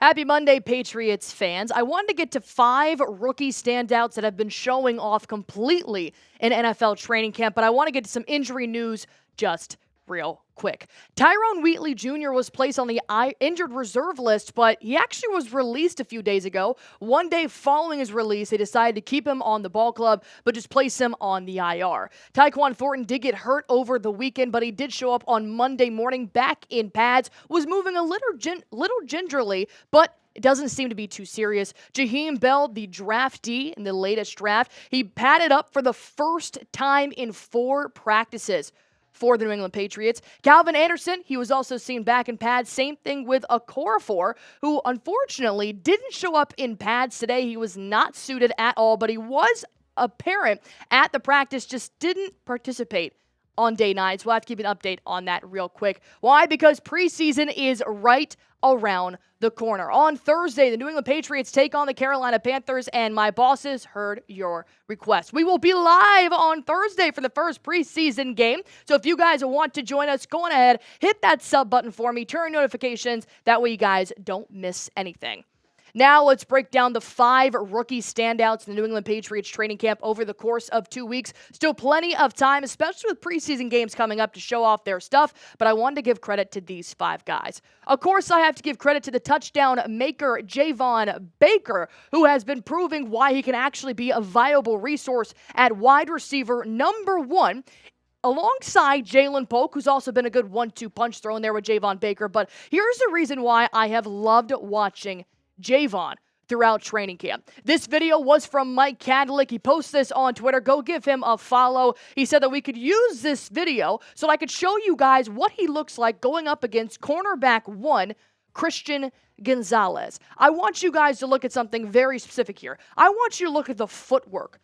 Happy Monday, Patriots fans. I wanted to get to 5 rookie standouts that have been showing off completely in NFL training camp, but I want to get to some injury news just real quick. Tyrone Wheatley Jr. was placed on the injured reserve list, but he actually was released a few days ago. One day following his release, they decided to keep him on the ball club, but just place him on the IR. Tyquan Thornton did get hurt over the weekend, but he did show up on Monday morning back in pads, was moving a little gingerly, but it doesn't seem to be too serious. Jahiem Bell, the draftee in the latest draft, he padded up for the first time in 4 practices for the New England Patriots. Calvin Anderson, he was also seen back in pads. Same thing with Okorafor, who unfortunately didn't show up in pads today. He was not suited at all, but he was apparent at the practice, just didn't participate on day 9. So we'll have to give you an update on that real quick. Why? Because preseason is right around the corner. On Thursday, the New England Patriots take on the Carolina Panthers, and my bosses heard your request. We will be live on Thursday for the first preseason game. So if you guys want to join us, go on ahead, hit that sub button for me, turn notifications. That way you guys don't miss anything. Now let's break down the 5 rookie standouts in the New England Patriots training camp over the course of 2 weeks. Still plenty of time, especially with preseason games coming up, to show off their stuff, but I wanted to give credit to these 5 guys. Of course, I have to give credit to the touchdown maker, Javon Baker, who has been proving why he can actually be a viable resource at wide receiver number 1, alongside Jalen Polk, who's also been a good 1-2 punch thrown there with Javon Baker. But here's the reason why I have loved watching Javon throughout training camp. This video was from Mike Cadlick. He posts this on Twitter. Go give him a follow. He said that we could use this video so that I could show you guys what he looks like going up against cornerback 1, Christian Gonzalez. I want you guys to look at something very specific here. I want you to look at the footwork.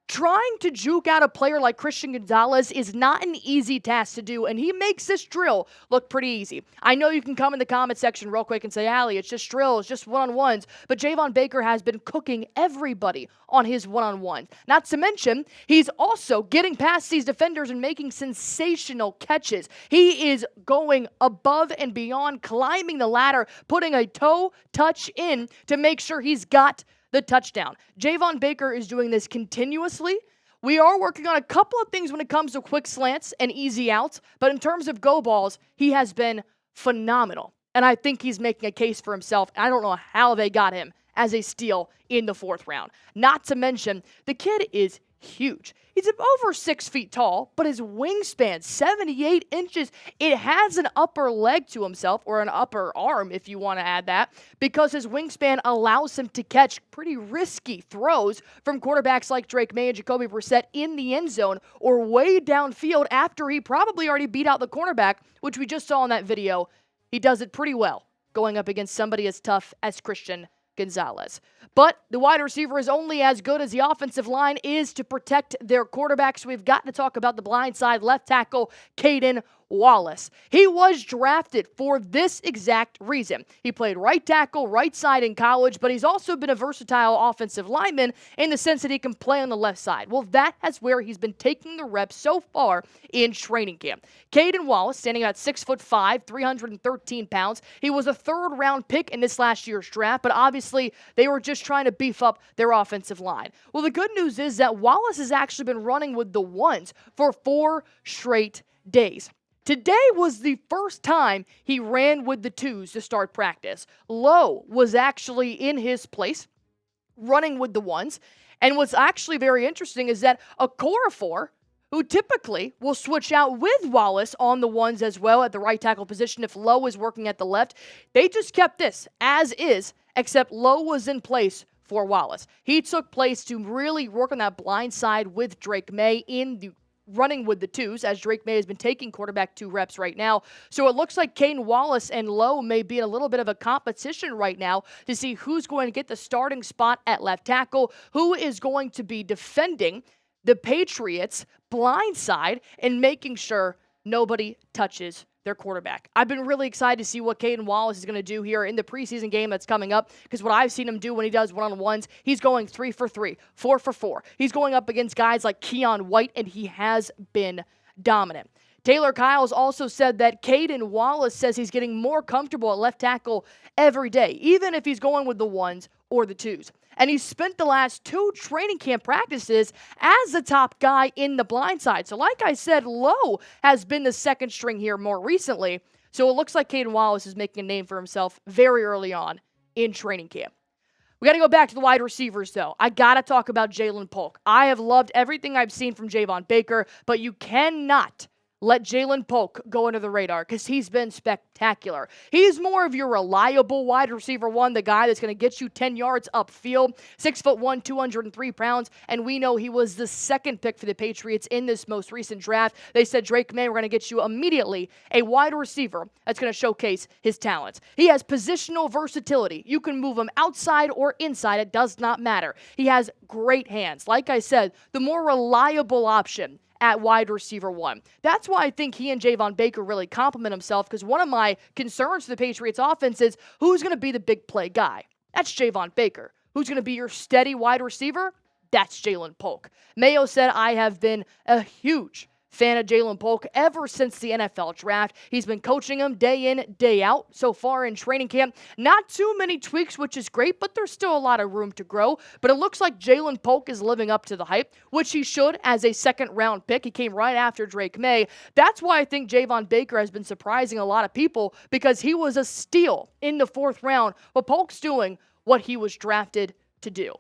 Trying to juke out a player like Christian Gonzalez is not an easy task to do, and he makes this drill look pretty easy. I know you can come in the comment section real quick and say, Allie, it's just drills, just one-on-ones, but Javon Baker has been cooking everybody on his one-on-ones. Not to mention, he's also getting past these defenders and making sensational catches. He is going above and beyond, climbing the ladder, putting a toe touch in to make sure he's got the touchdown. Javon Baker is doing this continuously. We are working on a couple of things when it comes to quick slants and easy outs, but in terms of go balls, he has been phenomenal. And I think he's making a case for himself. I don't know how they got him as a steal in the 4th round. Not to mention, the kid is huge. He's over 6 feet tall, but his wingspan, 78 inches. It has an upper leg to himself, or an upper arm if you want to add that, because his wingspan allows him to catch pretty risky throws from quarterbacks like Drake Maye and Jacoby Brissett in the end zone or way downfield after he probably already beat out the cornerback, which we just saw in that video. He does it pretty well going up against somebody as tough as Christian Gonzalez. But the wide receiver is only as good as the offensive line is to protect their quarterbacks. So we've got to talk about the blind side left tackle, Caedan Wallace. He was drafted for this exact reason. He played right tackle, right side in college, but he's also been a versatile offensive lineman in the sense that he can play on the left side. Well, that's where he's been taking the reps so far in training camp. Caedan Wallace, standing at 6'5", 313 pounds. He was a 3rd round pick in this last year's draft, but obviously they were just trying to beef up their offensive line. Well, the good news is that Wallace has actually been running with the ones for 4 straight days. Today was the first time he ran with the 2s to start practice. Lowe was actually in his place, running with the 1s. And what's actually very interesting is that Okorafor, who typically will switch out with Wallace on the 1s as well at the right tackle position if Lowe is working at the left, they just kept this as is, except Lowe was in place for Wallace. He took place to really work on that blind side with Drake Maye in the running with the 2s, as Drake Maye has been taking quarterback 2 reps right now. So it looks like Caedan Wallace and Lowe may be in a little bit of a competition right now to see who's going to get the starting spot at left tackle, who is going to be defending the Patriots blind side and making sure nobody touches their quarterback. I've been really excited to see what Caedan Wallace is going to do here in the preseason game that's coming up, because what I've seen him do when he does one-on-ones, he's going 3 for 3, 4 for 4. He's going up against guys like Keion White, and he has been dominant. Taylor Kyles also said that Caedan Wallace says he's getting more comfortable at left tackle every day, even if he's going with the ones or the twos. And he spent the last 2 training camp practices as the top guy in the blind side. So like I said, Lowe has been the second string here more recently. So it looks like Caedan Wallace is making a name for himself very early on in training camp. We got to go back to the wide receivers, though. I got to talk about Jalen Polk. I have loved everything I've seen from Javon Baker, but you cannot let Jalen Polk go under the radar because he's been spectacular. He's more of your reliable wide receiver one, the guy that's going to get you 10 yards upfield, 6'1", 203 pounds, and we know he was the second pick for the Patriots in this most recent draft. They said, Drake Maye, we're going to get you immediately a wide receiver that's going to showcase his talents. He has positional versatility. You can move him outside or inside. It does not matter. He has great hands. Like I said, the more reliable option at wide receiver one. That's why I think he and Javon Baker really complement himself, because one of my concerns for the Patriots offense is who's going to be the big play guy. That's Javon Baker. Who's going to be your steady wide receiver? That's Jalen Polk. Mayo said, I have been a huge fan of Jalen Polk ever since the NFL draft. He's been coaching him day in, day out so far in training camp. Not too many tweaks, which is great, but there's still a lot of room to grow. But it looks like Jalen Polk is living up to the hype, which he should as a second-round pick. He came right after Drake Maye. That's why I think Javon Baker has been surprising a lot of people, because he was a steal in the 4th round, but Polk's doing what he was drafted to do.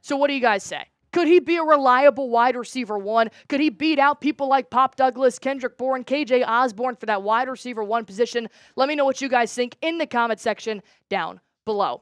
So what do you guys say? Could he be a reliable wide receiver one? Could he beat out people like Pop Douglas, Kendrick Bourne, KJ Osborne for that wide receiver one position? Let me know what you guys think in the comment section down below.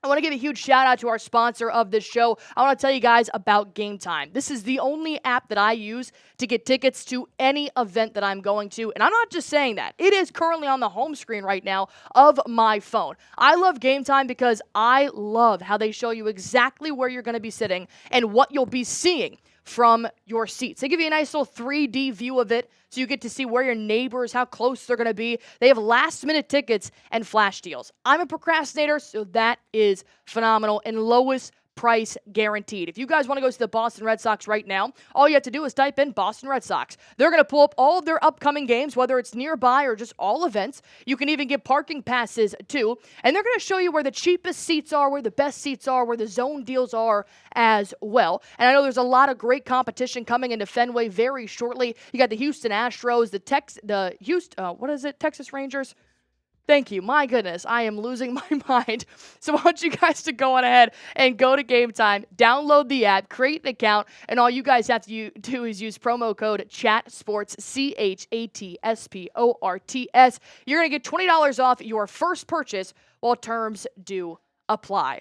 I want to give a huge shout out to our sponsor of this show. I want to tell you guys about Game Time. This is the only app that I use to get tickets to any event that I'm going to. And I'm not just saying that. It is currently on the home screen right now of my phone. I love Game Time because I love how they show you exactly where you're going to be sitting and what you'll be seeing from your seats. They give you a nice little 3D view of it, so you get to see where your neighbors, how close they're going to be. They have last-minute tickets and flash deals. I'm a procrastinator, so that is phenomenal, and lowest price guaranteed. If you guys want to go see the Boston Red Sox right now, all you have to do is type in Boston Red Sox. They're going to pull up all of their upcoming games, whether it's nearby or just all events. You can even get parking passes too, and they're going to show you where the cheapest seats are, where the best seats are, where the zone deals are as well. And I know there's a lot of great competition coming into Fenway very shortly. You got the Houston Astros, Texas Rangers. Thank you. My goodness, I am losing my mind. So I want you guys to go on ahead and go to Game Time, download the app, create an account, and all you guys have to do is use promo code CHATSPORTS, CHATSPORTS. You're going to get $20 off your first purchase while terms do apply.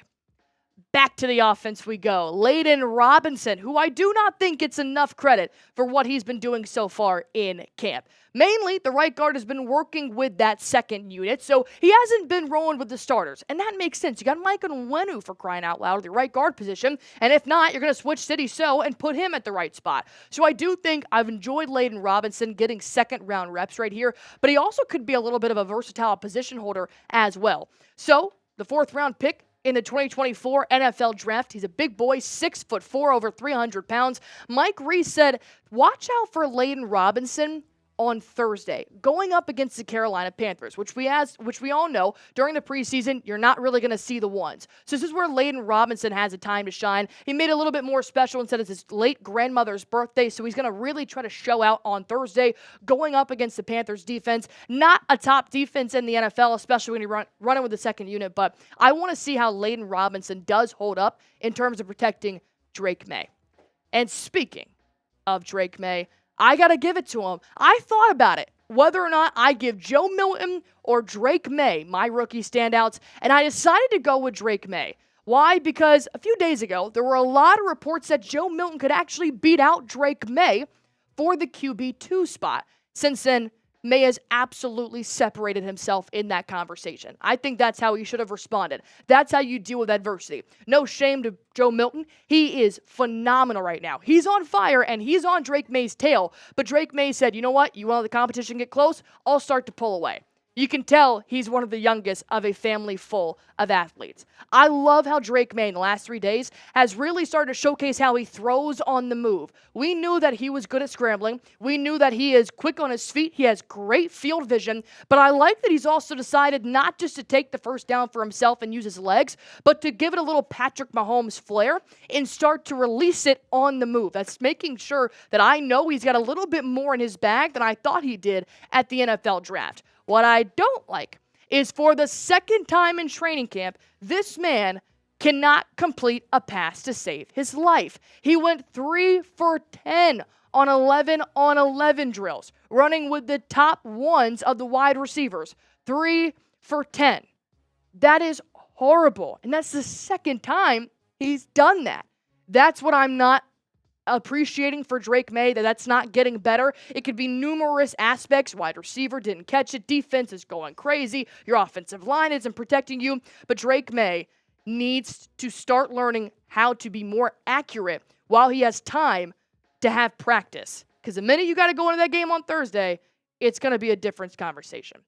Back to the offense we go. Layden Robinson, who I do not think gets enough credit for what he's been doing so far in camp. Mainly, the right guard has been working with that second unit, so he hasn't been rolling with the starters. And that makes sense. You got Mike Onwenu, for crying out loud, at the right guard position. And if not, you're going to switch City So and put him at the right spot. So I do think I've enjoyed Layden Robinson getting second-round reps right here, but he also could be a little bit of a versatile position holder as well. So, the 4th-round pick in the 2024 NFL Draft. He's a big boy, 6'4", over 300 pounds. Mike Reese said, watch out for Layden Robinson on Thursday, going up against the Carolina Panthers, which we all know during the preseason, you're not really going to see the ones. So this is where Layden Robinson has a time to shine. He made it a little bit more special and said it's his late grandmother's birthday, so he's going to really try to show out on Thursday, going up against the Panthers defense. Not a top defense in the NFL, especially when you're running with the second unit, but I want to see how Layden Robinson does hold up in terms of protecting Drake Maye. And speaking of Drake Maye, I got to give it to him. I thought about it, whether or not I give Joe Milton or Drake Maye my rookie standouts, and I decided to go with Drake Maye. Why? Because a few days ago, there were a lot of reports that Joe Milton could actually beat out Drake Maye for the QB2 spot. Since then, Maye has absolutely separated himself in that conversation. I think that's how he should have responded. That's how you deal with adversity. No shame to Joe Milton. He is phenomenal right now. He's on fire, and he's on Drake Maye's tail. But Drake Maye said, you know what? You want the competition to get close? I'll start to pull away. You can tell he's one of the youngest of a family full of athletes. I love how Drake Maye in the last 3 days has really started to showcase how he throws on the move. We knew that he was good at scrambling. We knew that he is quick on his feet. He has great field vision. But I like that he's also decided not just to take the first down for himself and use his legs, but to give it a little Patrick Mahomes flair and start to release it on the move. That's making sure that I know he's got a little bit more in his bag than I thought he did at the NFL draft. What I don't like is for the second time in training camp, this man cannot complete a pass to save his life. He went 3 for 10 on 11 on 11 drills, running with the top ones of the wide receivers. 3 for 10. That is horrible. And that's the second time he's done that. That's what I'm not appreciating for Drake Maye, that's not getting better. It could be numerous aspects. Wide receiver didn't catch it. Defense is going crazy. Your offensive line isn't protecting you. But Drake Maye needs to start learning how to be more accurate while he has time to have practice. Because the minute you got to go into that game on Thursday, it's going to be a different conversation.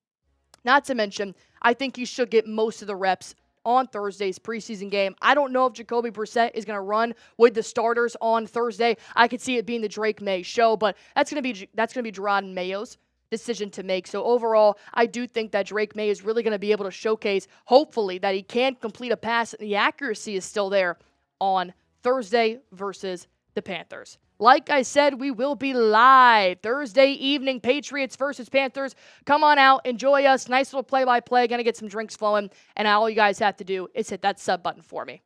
Not to mention, I think he should get most of the reps on Thursday's preseason game. I don't know if Jacoby Brissett is going to run with the starters on Thursday. I could see it being the Drake Maye show, but that's going to be Gerard Mayo's decision to make. So overall, I do think that Drake Maye is really going to be able to showcase, hopefully, that he can complete a pass and the accuracy is still there on Thursday versus the Panthers. Like I said, we will be live Thursday evening, Patriots versus Panthers. Come on out, enjoy us. Nice little play-by-play. Going to get some drinks flowing. And all you guys have to do is hit that sub button for me.